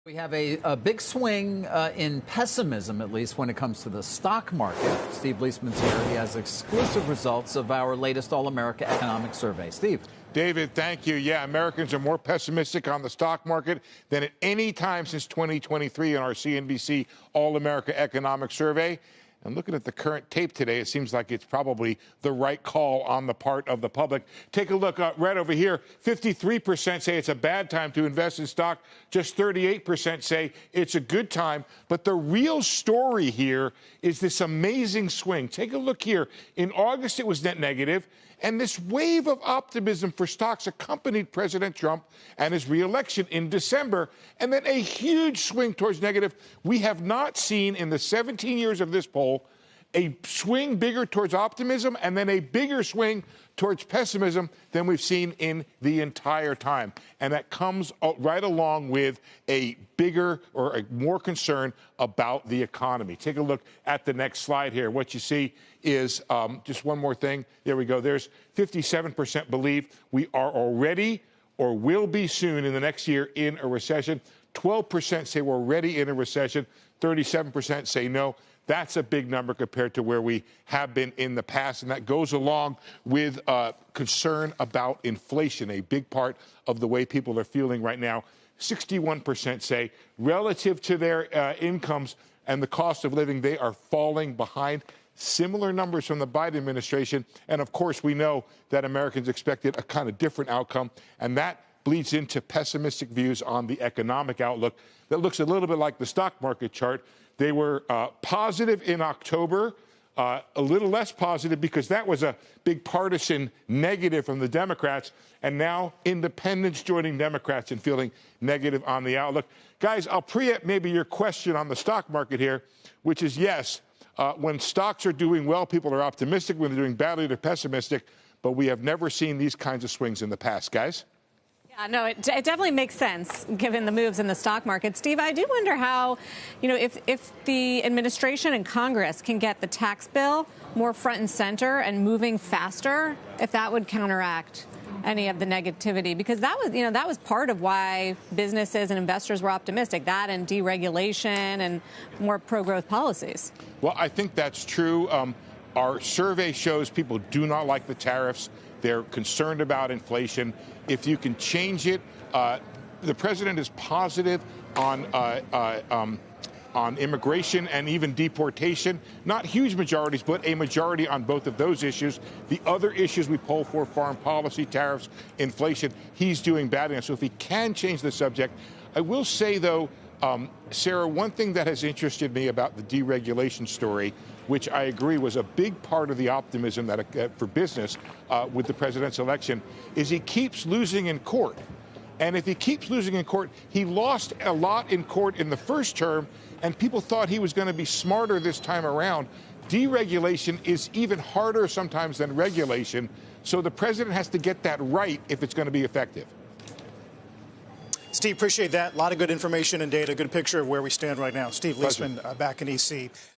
We have a big swing in pessimism, at least when it comes to the stock market. Steve Leisman's here. He has exclusive results of our latest All-America Economic Survey. Steve. David, thank you. Yeah, Americans are more pessimistic on the stock market than at any time since 2023 in our CNBC All-America Economic Survey. And looking at the current tape today, it seems like it's probably the right call on the part of the public. Take a look right over here. 53% say it's a bad time to invest in stock. Just 38% say it's a good time. But the real story here is this amazing swing. Take a look here. In August, it was net negative. And this wave of optimism for stocks accompanied President Trump and his reelection in December. And then a huge swing towards negative. We have not seen in the 17 years of this poll a swing bigger towards optimism and then a bigger swing towards pessimism than we've seen in the entire time. And that comes right along with a bigger or a more concern about the economy. Take a look at the next slide here. What you see is just one more thing. There we go. There's 57% believe we are already or will be soon in the next year in a recession. 12% say we're already in a recession. 37% say no. That's a big number compared to where we have been in the past, and that goes along with concern about inflation, a big part of the way people are feeling right now. 61% say relative to their incomes and the cost of living, they are falling behind. Similar numbers from the Biden administration, and of course we know that Americans expected a kind of different outcome, and that bleeds into pessimistic views on the economic outlook that looks a little bit like the stock market chart. They were positive in October, a little less positive because that was a big partisan negative from the Democrats, and now independents joining Democrats and feeling negative on the outlook. Guys, I'll preempt maybe your question on the stock market here, which is yes, when stocks are doing well, people are optimistic. When they're doing badly, they're pessimistic, but we have never seen these kinds of swings in the past, guys. No, it definitely makes sense given the moves in the stock market. Steve, I do wonder how, if the administration and Congress can get the tax bill more front and center and moving faster, if that would counteract any of the negativity, because that was part of why businesses and investors were optimistic, that and deregulation and more pro-growth policies. Well, I think that's true. Our survey shows people do not like the tariffs. They're concerned about inflation. If you can change it, the president is positive on immigration and even deportation. Not huge majorities, but a majority on both of those issues. The other issues we poll for, foreign policy, tariffs, inflation, he's doing badly. So if he can change the subject, I will say, though, Sarah, one thing that has interested me about the deregulation story, which I agree was a big part of the optimism that for business with the president's election, is he keeps losing in court. And if he keeps losing in court, he lost a lot in court in the first term, and people thought he was going to be smarter this time around. Deregulation is even harder sometimes than regulation, so the president has to get that right if it's going to be effective. Steve, appreciate that. A lot of good information and data, good picture of where we stand right now. Steve Leisman, back in D.C.